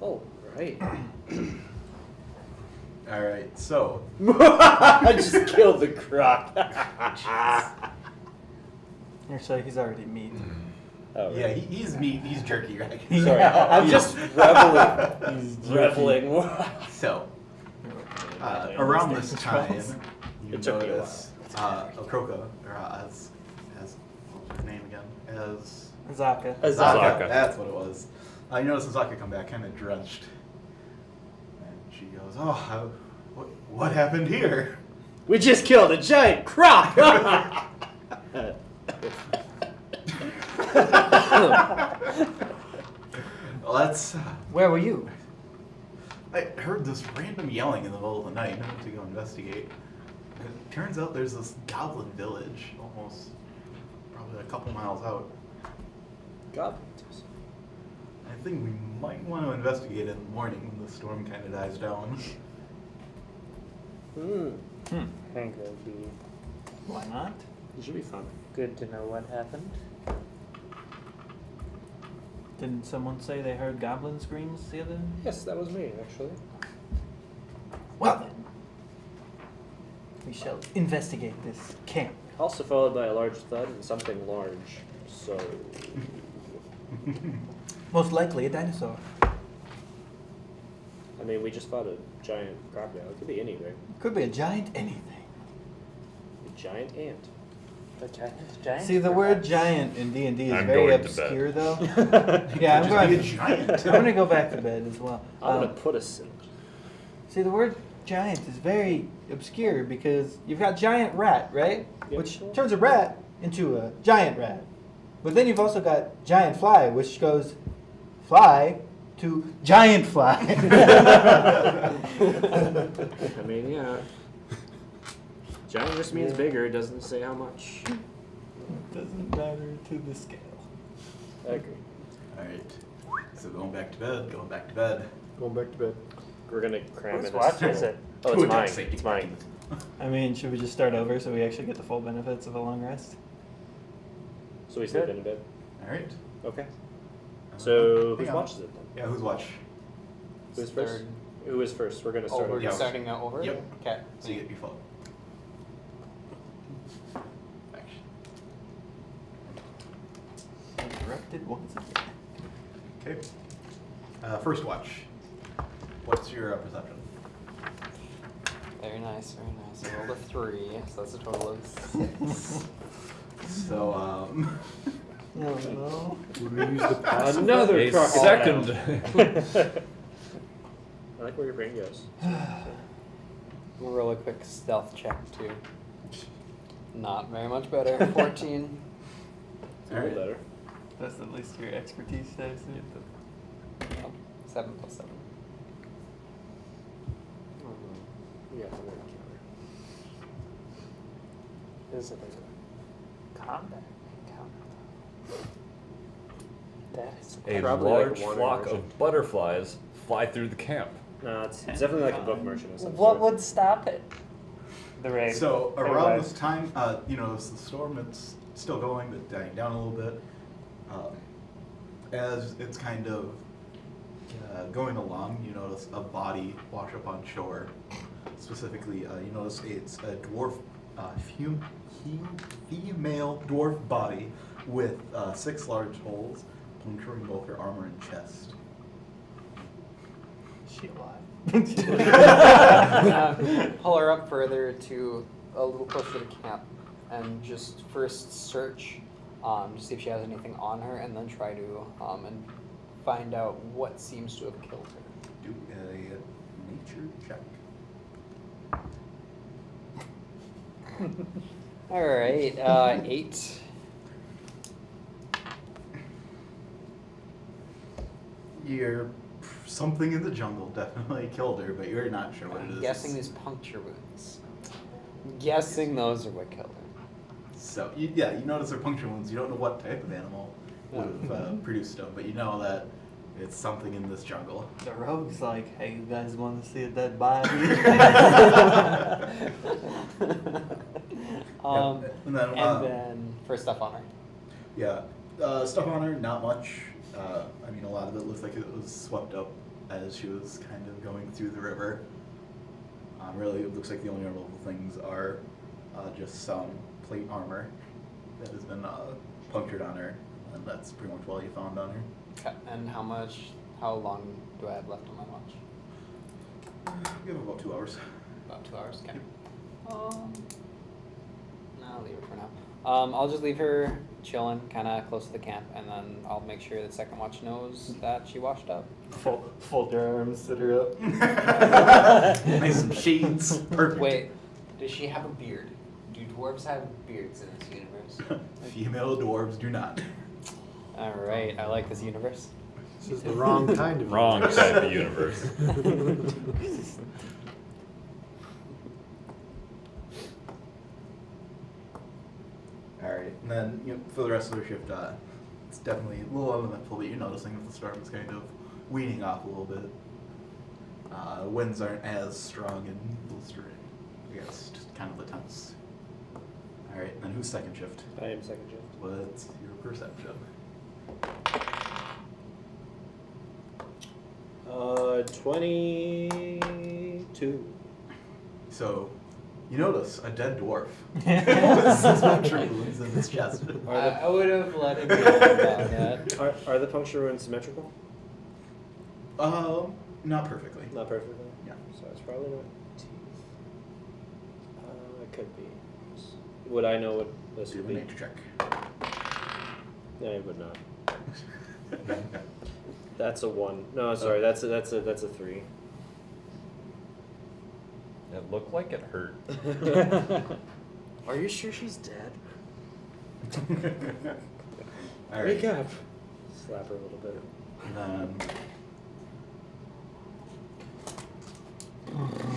Oh, right. Alright, so. I just killed the croc. Actually, he's already meat. Oh, Yeah, right. he's meat, he's jerky, right? Sorry, I'm just reveling. So, around this time, you It took me a notice Okroka, or as what's her name again? As Azaka. Azaka. That's what it was. You notice Azaka come back, kind of drenched, and she goes, "Oh, what happened here?" We just killed a giant croc. Well, that's. Where were you? I heard this random yelling in the middle of the night. I went to go investigate. It turns out there's this goblin village, almost probably a couple miles out. Goblins. I think we might want to investigate in the morning when the storm kind of dies down. I think it would be Why not? It should be fun. good to know what happened. Didn't someone say they heard goblin screams the other day? Yes, that was me, actually. Well then, we shall investigate this camp. Also followed by a large thud and something large. So, Most likely a dinosaur. I mean, we just fought a giant crocodile. It could be anything. Could be a giant anything. A giant ant. The giant. See, the word perhaps. giant in D&D is I'm very going to obscure, bed. though. Yeah, I'm Just going. be a giant. I'm going to go back to bed as well. I'm gonna put us in. See, the word giant is very obscure because you've got giant rat, right? Yep. Which turns a rat into a giant rat. But then you've also got giant fly, which goes fly to giant fly. I mean, yeah. Giant just means bigger. It doesn't say how much. It doesn't matter to the scale. I agree. Alright. So going back to bed, going back to bed. Going back to bed. We're gonna cram Whose it. watch is it? Oh, To a it's mine. deck safety It's mine. I mean, should we just start over so we actually get the full benefits of a long rest? So we sleep in bed. Alright. Okay. So hang whose on. watch is it then? Yeah, whose watch? Who's first? Third. Who is first? We're gonna Oh, start. we're Yeah. starting now over? Yep. Okay. So you get your phone. Action. Interrupted once again. Okay. First watch. What's your perception? Very nice, very nice. I rolled a 3, so that's a total of 6. So, Oh no. Another A crocodile. second. I like where your brain goes. We'll roll a quick stealth check too. Not very much better. 14. It's a little better. That's at least your expertise, Stacy. Yep. 7 plus 7. Yeah, it's a word counter. Is it a combat encounter? That is A Probably like large one flock immersion. of butterflies fly through the camp. No, it's definitely like a book merchant or something. What would stop it? The raid. so around Anyway. this time, you know, the storm, it's still going, but dying down a little bit. As it's kind of going along, you notice a body wash up on shore. Specifically, you notice it's a dwarf, female dwarf body with 6 large holes puncturing both her armor and chest. Is she alive? Pull her up further to a little closer to the camp and just first search, to see if she has anything on her, and then try to and find out what seems to have killed her. Do a nature check. All right, 8. You're something in the jungle definitely killed her, but you're not sure what it I'm is. guessing these puncture wounds. Guessing those are what killed her. So you notice her puncture wounds. You don't know what type of animal would have produced them, but you know that it's something in this jungle. The rogue's like, hey, you guys want to see a dead body? And then, and then for stuff on her. Yeah, stuff on her, not much. I mean, a lot of it looks like it was swept up as she was kind of going through the river. Really, it looks like the only notable things are just some plate armor that has been punctured on her, and that's pretty much all you found on her. Okay. And how long do I have left on my watch? Give it about 2 hours. About 2 hours. Okay. I'll leave her for now. I'll just leave her chilling, kind of close to the camp, and then I'll make sure that second watch knows that she washed up. Fold your arms, sit her up. Nice and shades. Perfect. Wait, does she have a beard? Do dwarves have beards in this universe? Female dwarves do not. All right, I like this universe. This is the wrong kind of Wrong universe. side of the universe. Alright, and then for the rest of the shift, it's definitely a little uneventful, but you're noticing that the storm is kind of weaning off a little bit. Winds aren't as strong and blistering. I guess just kind of tense. Alright, and who's second shift? I am second shift. What's your perception? 22. So, you notice a dead dwarf. With puncture wounds in his chest. I would have let it go about that. Are the puncture wounds symmetrical? Not perfectly. Not perfectly. Yeah. So it's probably not teeth. It could be. Would I know what this Do would a be? nature check. No, I would not. That's a 1. No, sorry. That's a 3. It looked like it hurt. Are you sure she's dead? All Wake right. up. Slap her a little bit.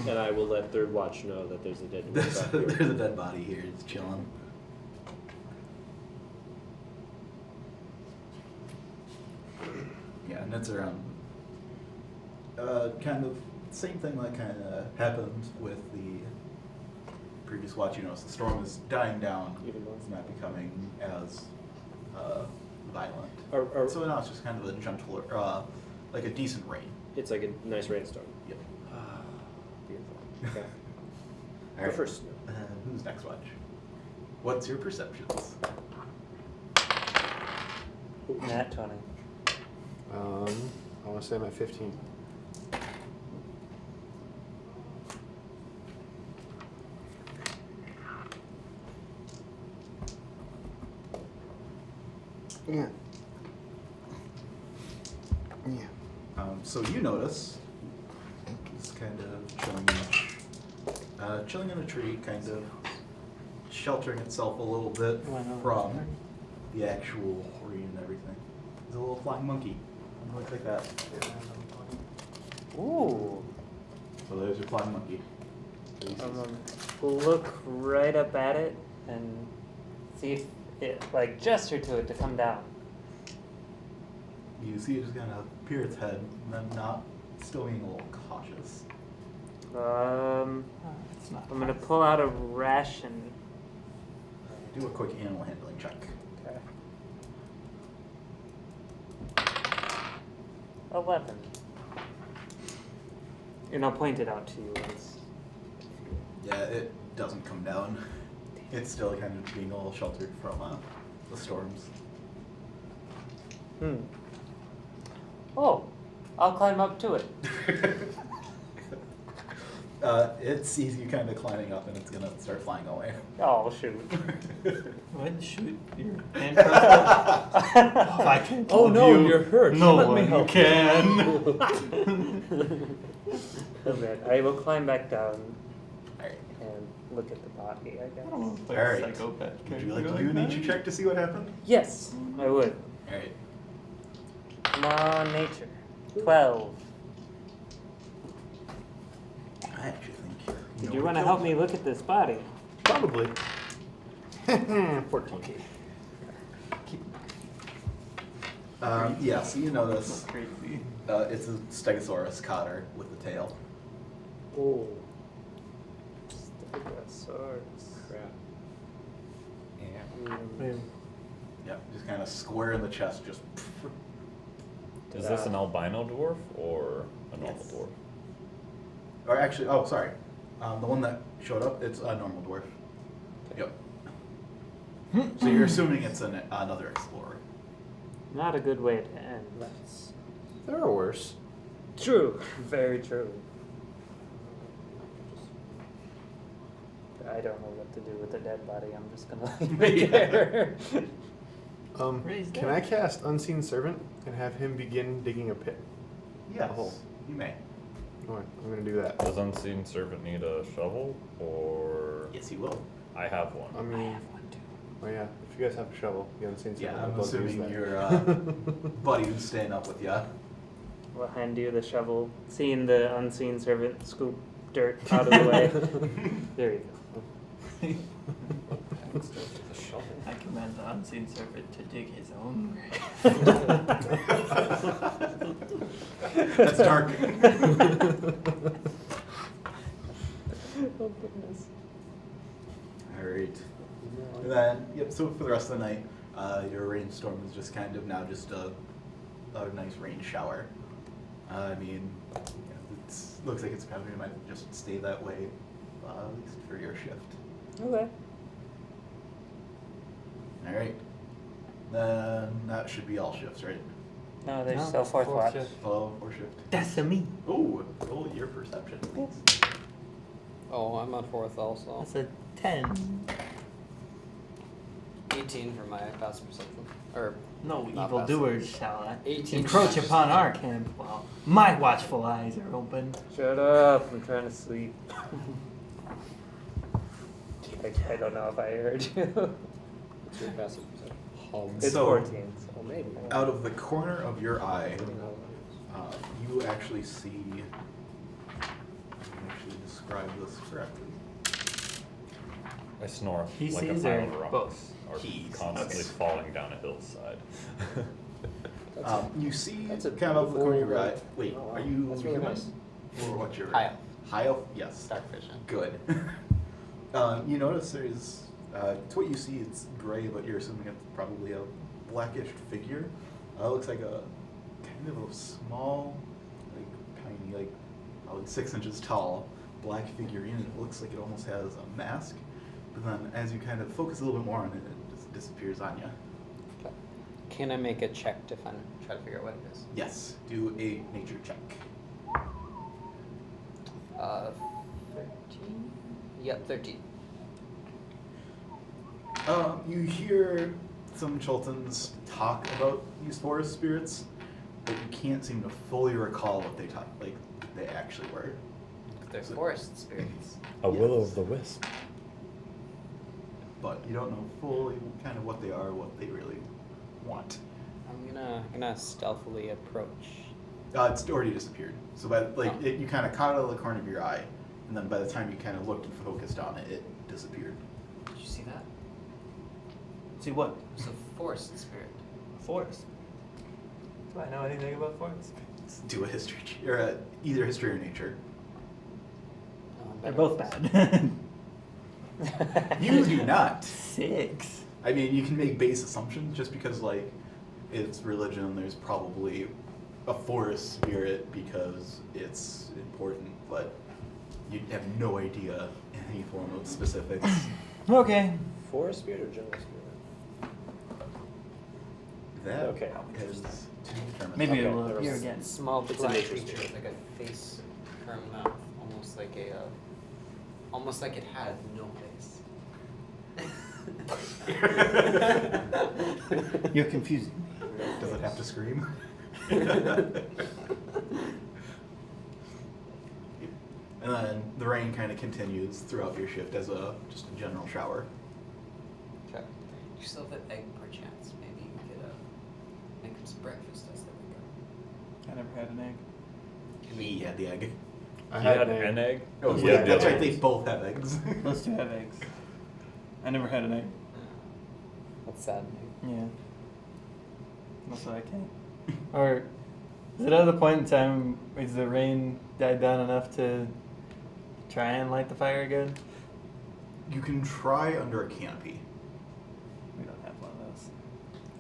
And I will let third watch know that there's a dead There's dwarf out here. there's a dead body here. It's chilling. Yeah, and it's around. Kind of same thing that kind of happened with the previous watch. You notice the storm is dying down. Even more. It's not becoming as violent. Are- So now it's just kind of a gentle, like a decent rain. It's like a nice rainstorm. Yep. Beautiful. Okay. All right. First. Who's next watch? What's your perceptions? Nat 20. I want to say I'm at 15. Yeah. Yeah. So you notice it's kind of chilling in a tree, kind of sheltering itself a little bit Do I know from this the actual rain and everything. There's a little flying monkey. It looks like that. Ooh. So there's your flying monkey. We'll look right up at it and see if it, like, gesture to it to come down. You see it just kind of peer its head, and then not still being a little cautious. It's not. I'm gonna pull out a ration. Do a quick animal handling check. Okay. 11. And I'll point it out to you once. Yeah, it doesn't come down. It's still kind of being a little sheltered from the storms. Oh, I'll climb up to it. It sees you kind of climbing up, and it's gonna start flying away. Oh, shoot. What? Shoot your handcuff? If I can't Oh help no, you, you're hurt. No Let me one help can. Okay, I will climb back down Alright. and look at the body, I guess. I don't know if Alright. psychopath Would you can like go to do a that. nature check to see what happened? Yes, I would. Alright. Come on, nature. 12. I actually think Do know you what want to killed help him. me look at this body? Probably. 14. Yeah, so you notice Crazy. it's a Stegosaurus cotter with a tail. Oh. Stegosaurus. Crap. Yeah, just kind of square in the chest, just. Is this an albino dwarf or a normal Yes. dwarf? Or actually, oh, sorry. The one that showed up, it's a normal dwarf. Yep. So you're assuming it's another explorer. Not a good way to end. That's There are worse. true. Very true. I don't know what to do with a dead body. I'm just gonna leave it there. Raise Can that. I cast Unseen Servant and have him begin digging a pit? Yes, Oh. you may. Alright, I'm gonna do that. Does Unseen Servant need a shovel, or Yes, you will. I have one? I mean, oh yeah, if you guys have a shovel, the Unseen Servant Yeah, I'm will both use assuming that. your buddy who's staying up with you. We'll hand you the shovel. Seeing the unseen servant scoop dirt out of the way. There you go. I command the unseen servant to dig his own grave. That's dark. Oh goodness. All right. And then, yep. So for the rest of the night, your rainstorm is just kind of now just a nice rain shower. I mean, it looks like it's probably might just stay that way, at least for your shift. Okay. All right. Then that should be all shifts, right? No, there's No, still fourth watch. shift. Oh, or shift. That's a me. Ooh, roll your perception, please. Oh, I'm on 4th also. That's a 10. 18 for my passive perception. Or No Not evildoers shall 18 encroach for upon my our camp while my watchful eyes are open. Shut up! I'm trying to sleep. I don't know if I heard you. What's your passive perception? It's So- 14. So. Oh, maybe. Out of the corner of your eye, I don't know what it is. you actually see. I can actually describe this correctly. I snore He like a sees pile or of rocks, both? or He's- constantly okay. falling down a hillside. You see That's a kind of out of the corner of your eye. beautiful- Wait, oh, wow. are you That's really human? nice. Or what's your High elf. High elf? Yes. Dark vision. Good. You notice there's. To what you see, it's gray, but you're assuming it's probably a blackish figure. Looks like a kind of a small, like tiny, like 6 inches tall, black figurine. It looks like it almost has a mask. But then, as you kind of focus a little bit more on it, it just disappears on you. Okay. Can I make a check to try to figure out what it is? Yes. Do a nature check. 13? Yep, 13. You hear some Chultans talk about these forest spirits, but you can't seem to fully recall what they actually were. They're forest spirits. A will Yes. of the wisp. But you don't know fully kind of what they are, what they really want. I'm gonna stealthily approach. It's already disappeared. So you kind of caught it out of the corner of your eye, and then by the time you kind of looked and focused on it, it disappeared. Did you see that? See what? It's a forest spirit. Forest. Do I know anything about forest? Do a history or either history or nature. They're both bad. You do not. 6. I mean, you can make base assumptions just because, it's religion. There's probably a forest spirit because it's important, but you have no idea any form of specifics. Okay. Forest spirit or jungle spirit? That Okay. is to determine. Maybe Okay, it will there appear was- again. Small It's a black nature creature spirit. with like a face for a mouth, almost like it had no face. You're confusing me. Does it have to scream? And then the rain kind of continues throughout your shift as just a general shower. Okay. You still have an egg perchance. Maybe you could make him some breakfast as they wake I never had an egg. up. He had the egg. I You had had an an egg? Oh, You yeah, had that's the right. egg. They both have eggs. Those 2 have eggs. I never had an egg. That's saddening. Yeah. That's why I can't. Or is it at the point in time is the rain died down enough to try and light the fire again? You can try under a canopy. We don't have one of those.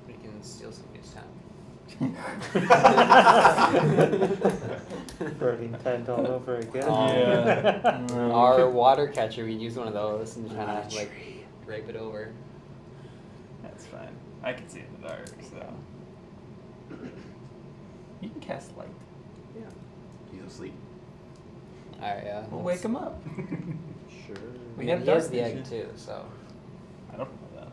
We can steal somebody's town. Burning tent all over again. Yeah. No. Our water catcher, we'd use one of those and kind of like drape it over. That's fine. I can see in the dark, so. You can cast light. Yeah. He's asleep. Alright, yeah. We'll wake him up. Sure. We I mean, have he dark has the egg vision. too, so. I don't know that.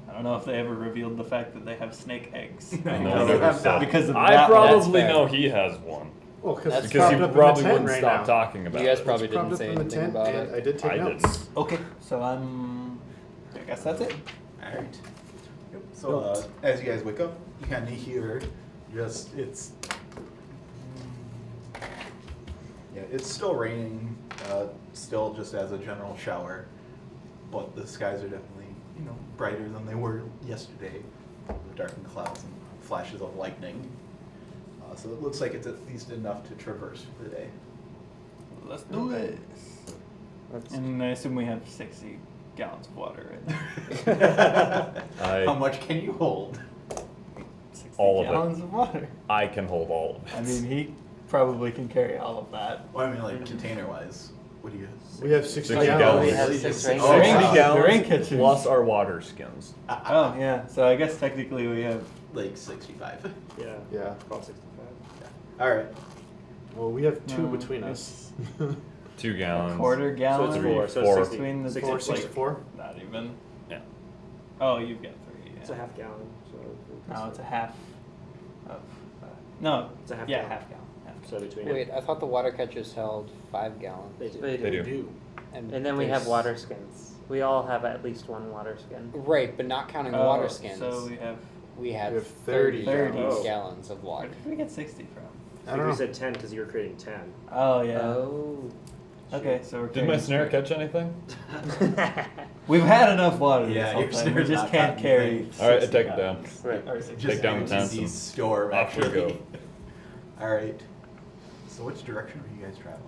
I don't know if they ever revealed the fact that they have snake eggs. No one Because ever I'm said. not- because of I that. probably fair. know he has one. Well, That's it's Because he propped up in the probably tent wouldn't right stop now. talking about You guys it. probably It's propped didn't up say in the anything tent, about and it. I did take I notes. didn't. Okay, so I guess that's it. Alright. Yep. So as you guys wake up, you kind of hear it's still raining, still just as a general shower, but the skies are definitely, brighter than they were yesterday. The darkened clouds and flashes of lightning. So it looks like it's at least enough to traverse for the day. Let's do this. Let's- And I assume we have 60 gallons of water right now. How much can you hold? 60 All of it. gallons of water. I can hold all of it. I mean, he probably can carry all of that. Well, I mean, like container-wise, what do you? We have 60 60 gallons. gallons. We have Really 6 just- rain Oh, Rain- gauges. wow. the rain catchers. plus our water skins. Oh, yeah. So I guess technically we have. Like 65. Yeah. Yeah. About 65. All right. Well, we have two No, between us. 2 A gallons. quarter gallon. So it's 4. So Four. it's 60, Between the 60, four, like, 64? Not even. Yeah. Oh, you've got 3. Yeah. It's a half gallon. So No, it's a half of. No. It's a half yeah, gallon. half gallon. Half So between. Wait, I thought the water catchers held 5 gallons. They do. They They do. do. And then we have water skins. We all have at least one water skin. Right, but not counting Oh, water skins. So we have. we had We have 30, 30 gallons of Where water. did we get 60 from? I I don't think you know. said 10 because you were creating 10. Oh yeah. Oh. Okay, so we're. Did my carrying snare 30. catch anything? We've had enough water. Yeah, this whole your time. We snare's just not can't caught carry. anything. All right, I 60 take it down. gallons. Right. Or 60 Take down the Just tents and store off we actually. go. All right. So which direction are you guys traveling?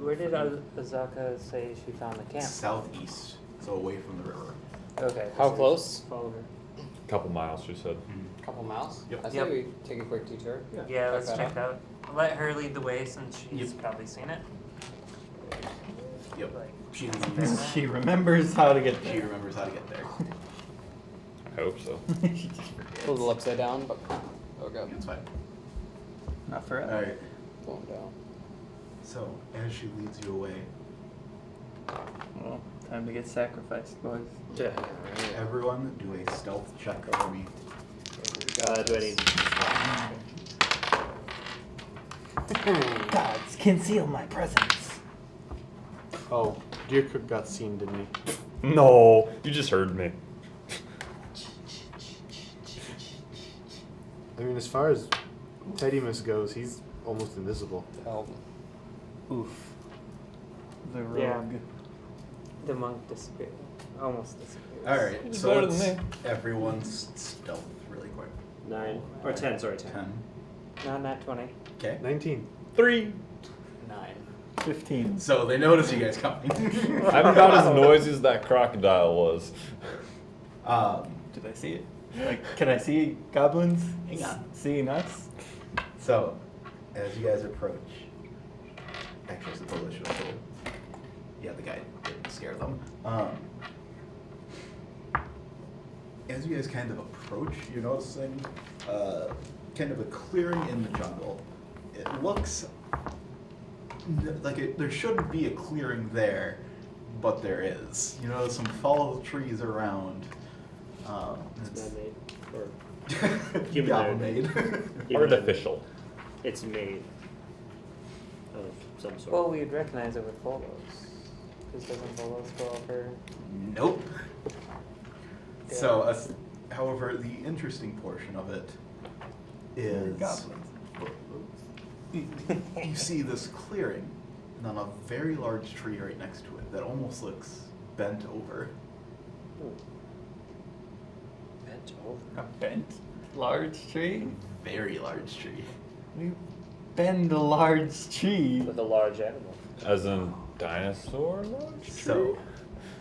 Where did Azaka say she found the camp? Southeast, so away from the river. Okay. How close? Follow her. Couple miles, she said. A couple miles? Yep. I say Yep. we take a quick detour. Yeah, Check let's that check out. out. Let her lead the way since she's Yep. probably seen it. Yep. Like, She She remembers how to get she there. remembers how to get there. I hope so. She just forgets. A little upside down, but okay. It's fine. Not for us. All right. Going down. So as she leads you away, Well, time to get sacrificed, boys. Yeah. everyone do a stealth check for me. Do I need? Gods, conceal my presence. Oh, Deer Cook got seen, didn't he? No, you just heard me. I mean, as far as Teddymus goes, he's almost invisible. Help. Oof. The rogue. Yeah. The monk disappeared. Almost disappeared. All right. It's So better let's than me. everyone's stealth really quick. 9 or 10. Sorry, 10. 10. Not nat 20. Okay. 19. 3. 9. 15. So they notice you guys coming. I'm about as noisy as that crocodile was. Did I see it? Like, can I see goblins? Hang on. Seeing us? So, as you guys approach, actually, I suppose I should have told. Yeah, the guy didn't scare them. As you guys kind of approach, you're noticing kind of a clearing in the jungle. It looks like there shouldn't be a clearing there, but there is. You know, some fallen trees around. It's man-made or Human Human made. Artificial. it's made of some sort. Well, we'd recognize it with Bolos. Because doesn't Bolos go over? Nope. So, however, the interesting portion of it is Goblins. you see this clearing, and then a very large tree right next to it that almost looks bent over. Bent over. A bent large tree? Very large tree. You bend a large tree. With a large animal. As in dinosaur large? So,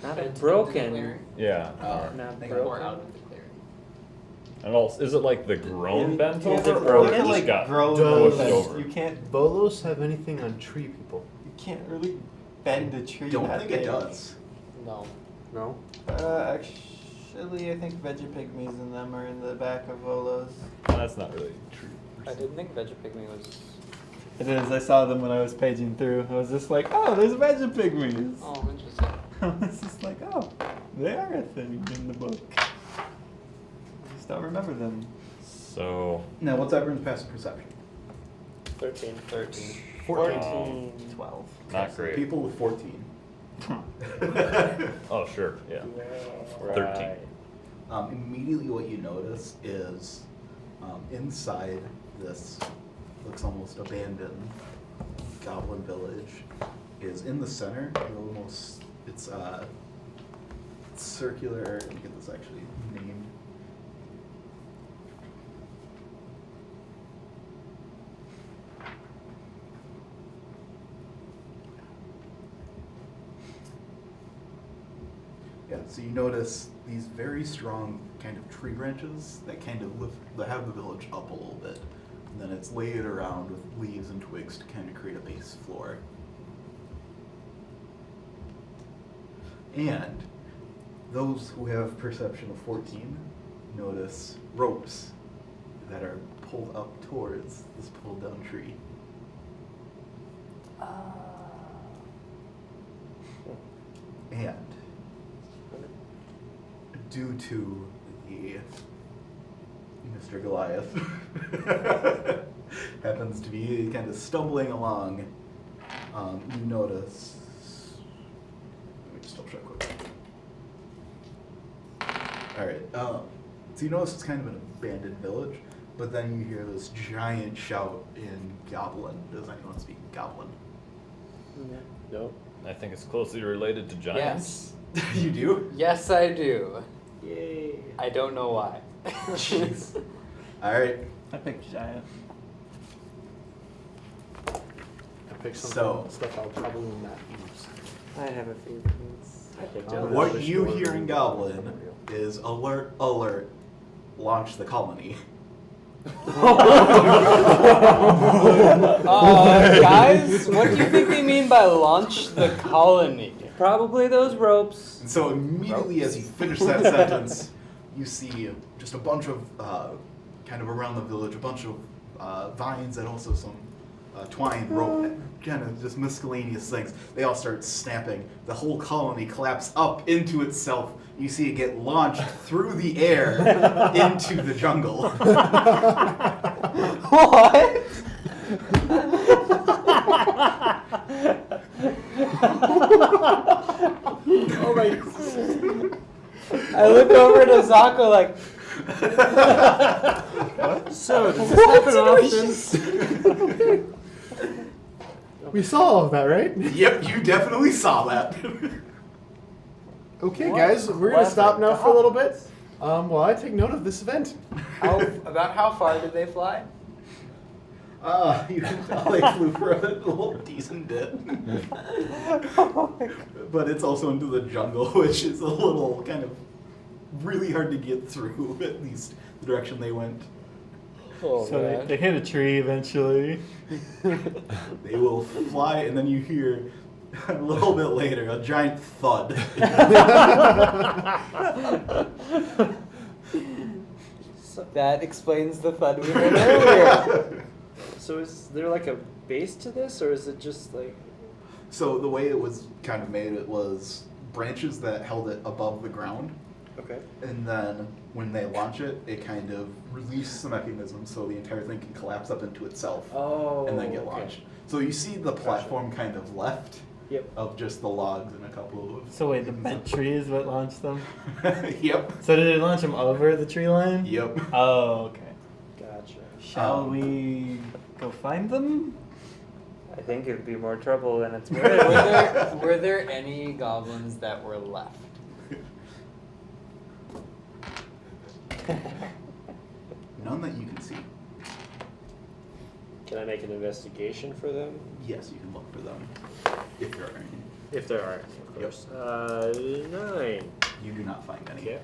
Not Bent into the broken. clearing. Yeah. Not they Or broken. out of the clearing. And also, is it like the grown Yeah, bent yeah, over, the or grown it just like got grown pushed bent. over? You can't Bolos have anything on tree people? really bend a tree. Don't that think it big. does. No. No. Actually, I think Vegapygmies and them are in the back of Volos. That's not really true. I didn't think Vegapygmy was. It is. I saw them when I was paging through. I was just like, oh, there's Vegapygmies. Oh, interesting. I was just like, oh, they are a thing in the book. I just don't remember them. So, Now, what's everyone's passive perception? 13. 13. 14. 12. not great. People with 14. Oh, sure, yeah. 13. Immediately what you notice is inside this looks almost abandoned goblin village is in the center. It's circular. Let me get this actually named. Yeah, so you notice these very strong kind of tree branches that kind of that have the village up a little bit. And then it's layered around with leaves and twigs to kind of create a base floor. And those who have perception of 14 notice ropes that are pulled up towards this pulled down tree. And due to the Mr. Goliath happens to be kind of stumbling along, you notice. Let me just double check quick. All right. So you notice it's kind of an abandoned village, but then you hear this giant shout in Goblin. Does anyone speak Goblin? Nope. I think it's closely related to giants. Yes. You do? Yes, I do. Yay. I don't know why. Jeez. All right. I picked giant. I picked So- stuff I'll probably not use. I have a few things. I picked out. What you hear in Goblin is alert, alert, launch the colony. Guys, what do you think they mean by launch the colony? Probably those ropes. And so immediately as you finish that sentence, you see just a bunch of, kind of around the village, a bunch of vines and also some twine, rope, kind of just miscellaneous things. They all start snapping. The whole colony collapses up into itself. You see it get launched through the air into the jungle. What? Oh my. I look over to Zako like, So, does this happen often? We saw all of that, right? Yep, you definitely saw that. Okay, What guys, we're gonna stop now for a little bit. goblins? While I take note of this event. about how far did they fly? You can tell they flew for a little decent bit. But it's also into the jungle, which is a little kind of really hard to get through, at least the direction they went. Oh, So man. they hit a tree eventually. They will fly, and then you hear a little bit later a giant thud. That explains the thud we heard earlier. So is there like a base to this, or is it just like... So the way it was kind of made, it was branches that held it above the ground. Okay. And then when they launch it, it kind of releases the mechanism so the entire thing can collapse up into itself Oh, and then get okay. launched. So you see the platform kind of left Yep. of just the logs and a couple of. So wait, the bent tree is what launched them? Yep. So did it launch them over the tree line? Yep. Oh, okay. Gotcha. Shall we go find them? I think it would be more trouble than it's were, worth. were there any goblins that were left? None that you can see. Can I make an investigation for them? Yes, you can look for them if there are any. If there are any, of Yep. course. 9. You do not find any. Okay.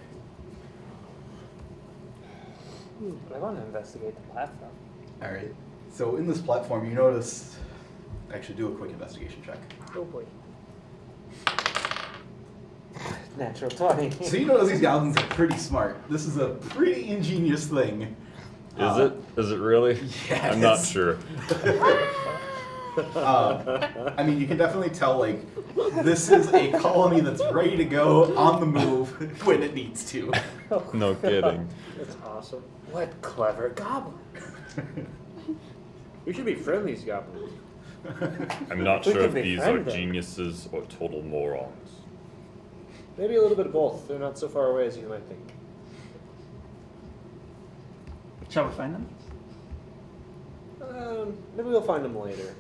I want to investigate the platform. All right. So in this platform, you notice. Actually, do a quick investigation check. Oh boy. Natural 20. So you notice these goblins are pretty smart. This is a pretty ingenious thing. Is it? Is it really? Yes. I'm not sure. I mean, you can definitely tell, like, this is a colony that's ready to go on the move when it needs to. No kidding. That's awesome. What clever goblin. We should befriend these goblins. I'm not We sure could if these are befriend them. geniuses or total morons. Maybe a little bit of both. They're not so far away as you might think. Shall we find them? Maybe we'll find them later.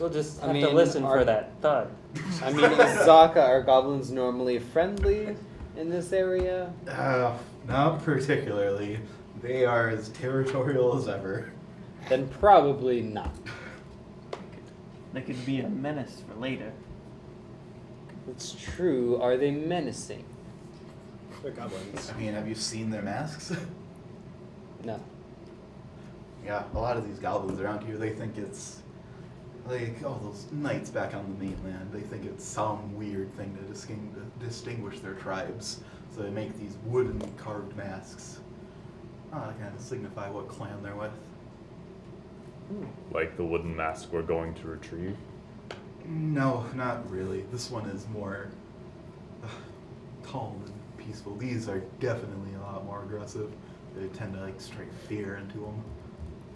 We'll just I have to mean, listen our- for that thud. I mean, is Zaka, are goblins normally friendly in this area? Not particularly. They are as territorial as ever. Then probably not. They could be a menace for later. It's true. Are they menacing? They're goblins. I mean, have you seen their masks? No. Yeah, a lot of these goblins around here, they think it's like all those knights back on the mainland. They think it's some weird thing to distinguish their tribes. So they make these wooden carved masks to kind of signify what clan they're with. Like the wooden mask we're going to retrieve. No, not really. This one is more calm and peaceful. These are definitely a lot more aggressive. They tend to like strike fear into them.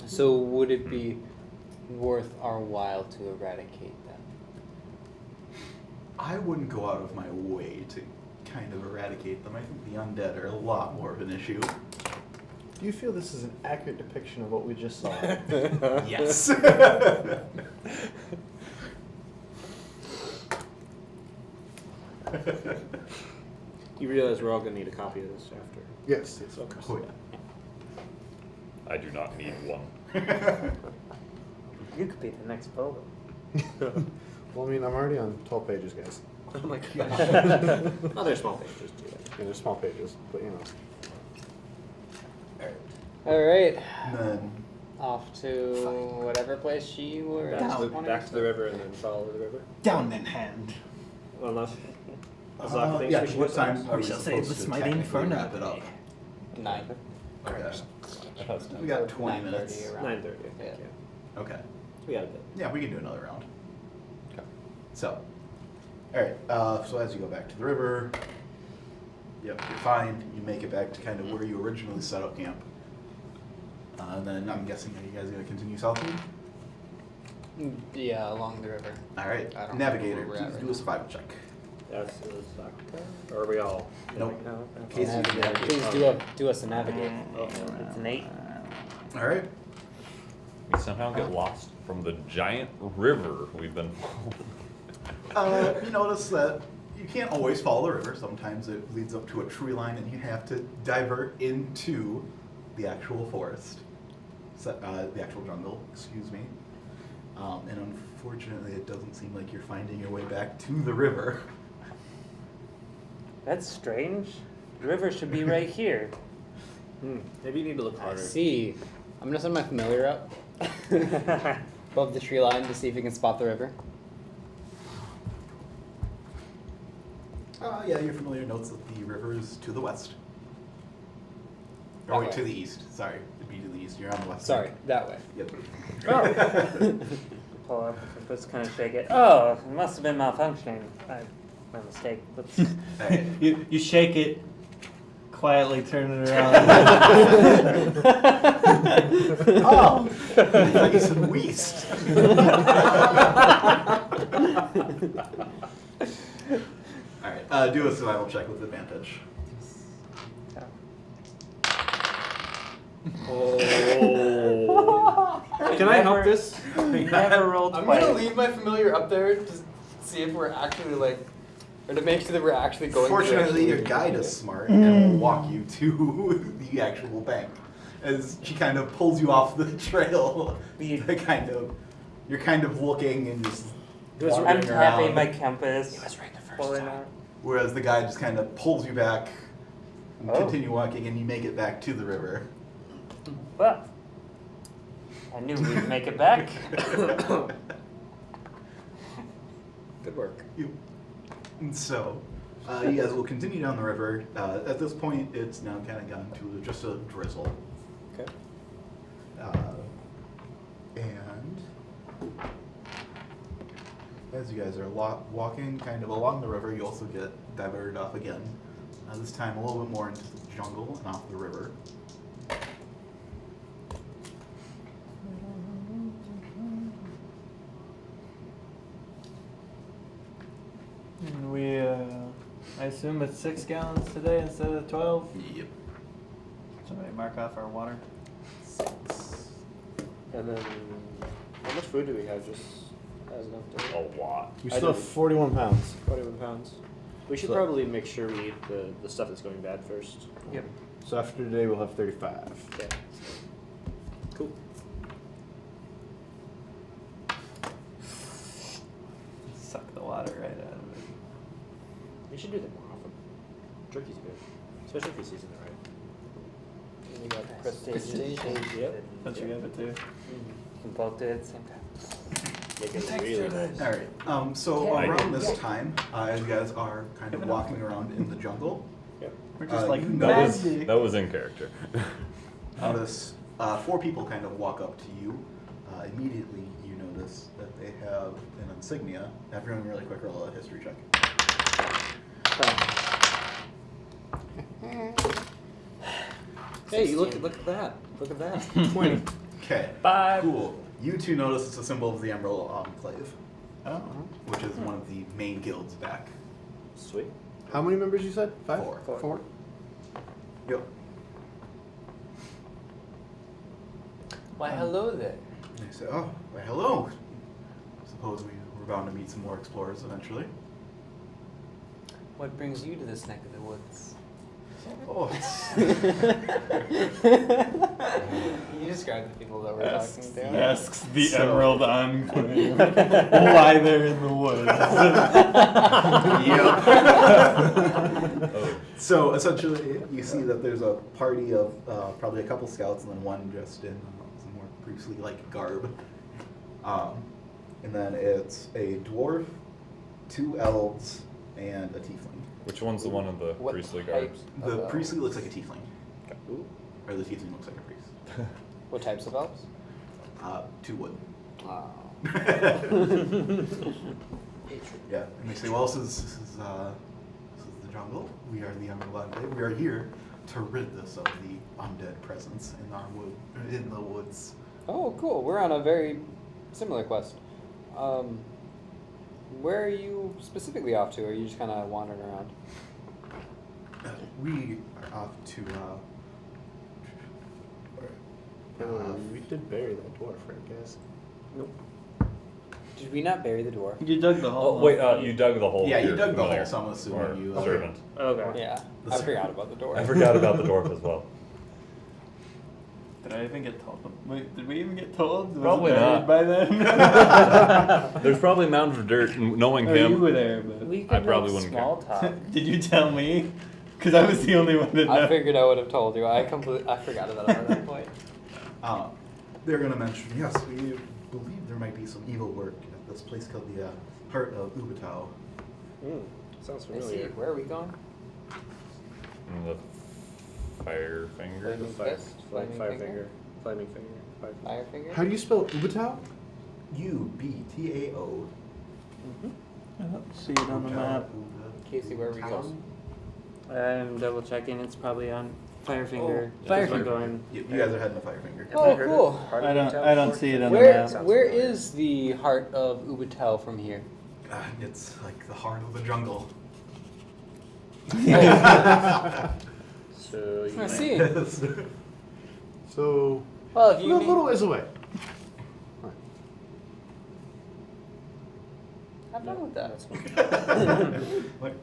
So would it be worth our while to eradicate them? I wouldn't go out of my way to kind of eradicate them. I think the undead are a lot more of an issue. Do you feel this is an accurate depiction of what we just saw? Yes. You realize we're all going to need a copy of this after. Yes, yes. Okay. Oh I do not need one. yeah. You could be the next Boba. Well, I mean, I'm already on 12 pages, guys. Oh my gosh. Oh, they're small pages too. Yeah, they're small pages, but you know. All right. And then Off to whatever place she were. Back to the river and then follow the river. Down in hand. Unless Azaka thinks yeah, we should what go time first. are we shall say supposed this to might technically inferno wrap it up? 9. Okay. That's We got 20 9:30 minutes. around. 9:30, I think, Yeah. yeah. Okay. We got a bit. Yeah, we can do another round. Okay. So, all right. So as you go back to the river, yep, you're fine. You make it back to kind of where you originally set up camp. And then I'm guessing are you guys gonna continue southward? Yeah, along the river. All right. I don't Navigator, know where we're at please right do a now. survival check. That's Azaka. Or are we all? Nope. No, In case you can navigate. Please do us a navigate. it's an 8. All right. We somehow get lost from the giant river we've been following. You notice that you can't always follow the river. Sometimes it leads up to a tree line, and you have to divert into the actual forest, the actual jungle. Excuse me. And unfortunately, it doesn't seem like you're finding your way back to the river. That's strange. The river should be right here. Maybe you need to look I harder. see. I'm gonna send my familiar up above the tree line to see if he can spot the river. Yeah, your familiar notes that the river is to the west. Or That wait, way. to the east. Sorry, it'd be to the east. You're on the west. Sorry, side. that way. Yep. Pull up, just kind of shake it. Oh, it must have been malfunctioning. My mistake. Let's. Alright. You shake it, quietly turn it around. Oh, nice and west. All right, do a survival check with advantage. Oh. Can I help this? Never rolled I'm twice. gonna leave my familiar up there to see if we're actually like, or to make sure that we're actually going. Fortunately, your guide is smart and will walk you to the actual bank. As she kind of pulls you off the trail, you're kind of looking and just was- I'm wandering tapping around. my compass. It was right the first pulling time. out. Whereas the guide just kind of pulls you back You Oh. continue walking, and you make it back to the river. Well, I knew we'd make it back. Good work. And so, you guys will continue down the river. At this point, it's now kind of gone to just a drizzle. Okay. And as you guys are walking kind of along the river, you also get diverted off again. This time a little bit more into the jungle and off the river. And we, I assume it's 6 gallons today instead of 12. Yep. Somebody mark off our water. And then, how much food do we have? Just as enough to A lot. We I still have do. 41 pounds. 41 pounds. We should So- probably make sure we eat the stuff that's going bad first. Yep. So after today, we'll have 35. Okay. Cool. Suck the water right out of it. We should do that more often. Jerky's good, especially if you season it right. And you got prestige. Yep. Don't you have it too? You can both do it at the same time. Make it really nice. All right. So Yeah. around this time, as you guys are kind of walking around in the jungle, Yep. We're just like you magic. That was in character. notice 4 people kind of walk up to you. Immediately, you notice that they have an insignia. Everyone, really quick, roll a history check. Hey, look at that. Look at that. 20. Okay. 5. Cool. You two notice it's a symbol of the Emerald Enclave, Oh. which is one of the main guilds back. Sweet. How many members you said? 5? 4. 4. Yep. Why, hello there. And they say, "Oh, well, hello. Suppose we're bound to meet some more explorers eventually." What brings you to this neck of the woods? Oh, it's You describe the people that we're talking to. Asks the So- Emerald Enclave why they're in the woods. Yep. Oh. So essentially, you see that there's a party of probably a couple scouts and then one dressed in some more priestly-like garb. And then it's a dwarf, 2 elves, and a tiefling. Which one's the one in the What priestly type garbs? of The elves? priestly looks like a tiefling, Ooh. or the tiefling looks like a priest. What types of elves? 2 wood. Wow. Yeah, and they say, well, this is the jungle. We are the Emerald Enclave. We are here to rid this of the undead presence in the woods. Oh, cool. We're on a very similar quest. Where are you specifically off to? Or are you just kind of wandering around? We are off to. We did bury that dwarf, right, guys? Did we not bury the dwarf? You dug the hole. Oh, wait, you dug the hole. Yeah, you you're dug the hole, familiar. so I'm assuming Or you, servant. Okay. Yeah, The I ser- forgot about the dwarf. I forgot about the dwarf as well. Did I even get told? Wait, did we even get told? Was Probably it buried not. by then? There's probably a mound of dirt, and knowing Or you him. were there, but We I could probably make wouldn't small talk. did you tell me? Because I was the only one that I knew. figured I would have told you. I forgot about it at that point. they're going to mention, yes, we believe there might be some evil work at this place called the Heart of Ubitao. Sounds I see. familiar. Where are we going? The fire finger. Flaming Fire, fist? flaming Flaming finger. Flaming finger. Fire. Fire finger? How do you spell Ubitao? Ubtao. I don't see it on the map. Casey, where are we going? I'm double checking. It's probably on Firefinger. Oh, Because we're Firefinger. going. You guys are heading to Firefinger. Oh, cool. I don't see it on the Where map. where is the heart of Ubitao from here? It's like the heart of the jungle. So you I see. So, Well, if a you little ways away. have fun with that.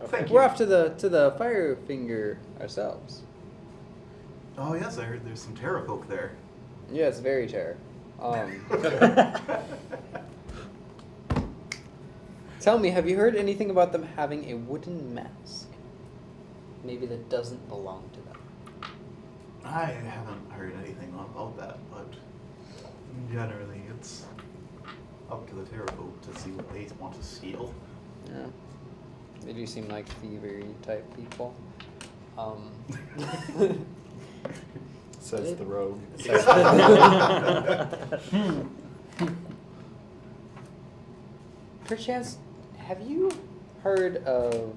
Thank you. We're off to the Firefinger ourselves. Oh yes, I heard there's some terra folk there. Yeah, it's very terror. Tell me, have you heard anything about them having a wooden mask? maybe that doesn't belong to them? I haven't heard anything about that, but generally it's up to the Terrafolk to see what they want to steal. Yeah. They do seem like thievery type people. Says the rogue. Perchance, have you heard of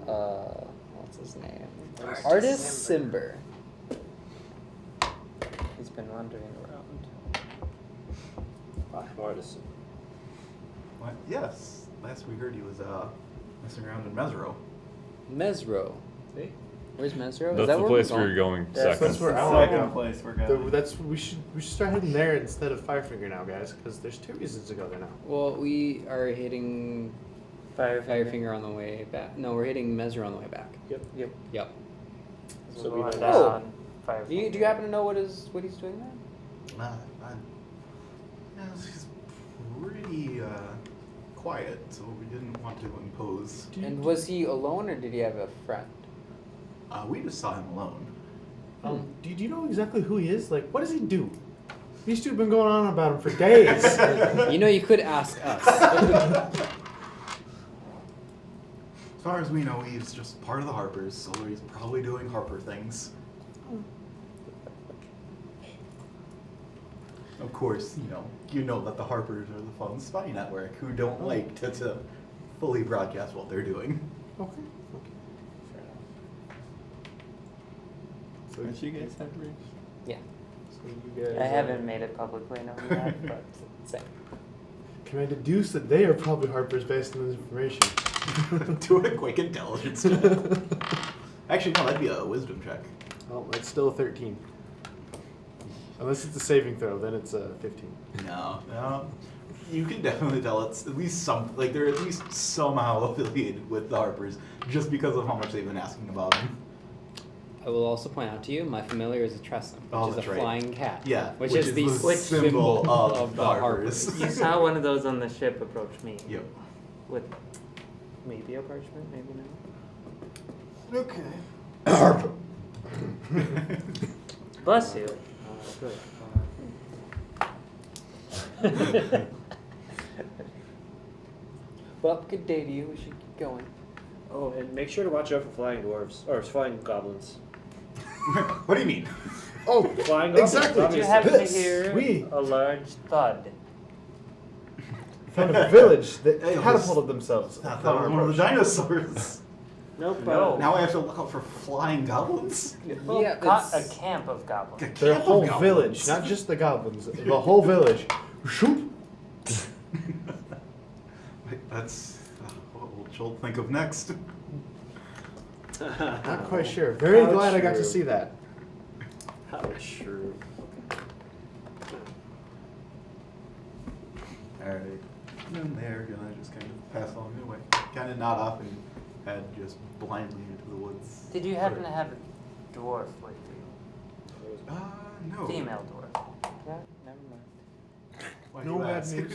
what's his name? Artist Simber. He's been wandering around. Artisan. What? Yes. Last we heard he was messing around in Mesro. Mesro. Hey. Where's Mesro? Is That's that the where place we're where you're going That's second. where the I wanna second go. place we're going. That's we should start heading there instead of Firefinger now, guys, because there's 2 reasons to go there now. Well, we are hitting Firefinger on the way back. No, we're hitting Mesro on the way back. Yep. Yep. Yep. So So we're we going know- down. Fire Do you happen to know what he's doing there? Yeah, he's pretty quiet, so we didn't want to impose. And was he alone or did he have a friend? We just saw him alone. Do you know exactly who he is? Like, what does he do? These 2 have been going on about him for days. You know, you could ask us. As far as we know, he's just part of the Harpers, so he's probably doing Harper things. Of course, you know that the Harpers are the fun spy network who don't like to fully broadcast what they're doing. Okay. So you guys have reached? Yeah. So you guys. I haven't made it publicly known yet, but Same. Can I deduce that they are probably Harpers based on this information? Do a quick intelligence check. Actually, no, that'd be a wisdom check. Oh, it's still a 13. Unless it's a saving throw, then it's a 15. No. You can definitely tell it's at least they're at least somehow affiliated with the Harpers just because of how much they've been asking about them. I will also point out to you, my familiar is a Tressum, which Oh, is a that's right. flying cat. Yeah, Which is the symbol of the Harpers. you saw one of those on the ship approach me. Yep. With maybe a parchment, maybe not. Okay. Bless you. Well, good day to you. We should keep going. Oh, and make sure to watch out for flying dwarves or flying goblins. What do you mean? Oh, Flying goblins. exactly. Did you obviously. happen to Yes, hear we- a large thud? found a village that Hey, catapulted themselves. Not that was one of the dinosaurs. Nope. No. Now I have to look out for flying goblins? Well, Yeah, a it's- camp of goblins. A Their camp of whole goblins. village, not just the goblins, the whole village. Shoop. That's what will Joel think of next. Not quite sure. Very How glad I got to true. see that. How true. Alright. And they're gonna just kind of pass along their way. Kind of nod off and head just blindly into the woods. Did you happen to have a dwarf with you? No. Female dwarf. Yeah, never mind. Why No you bad ask? news.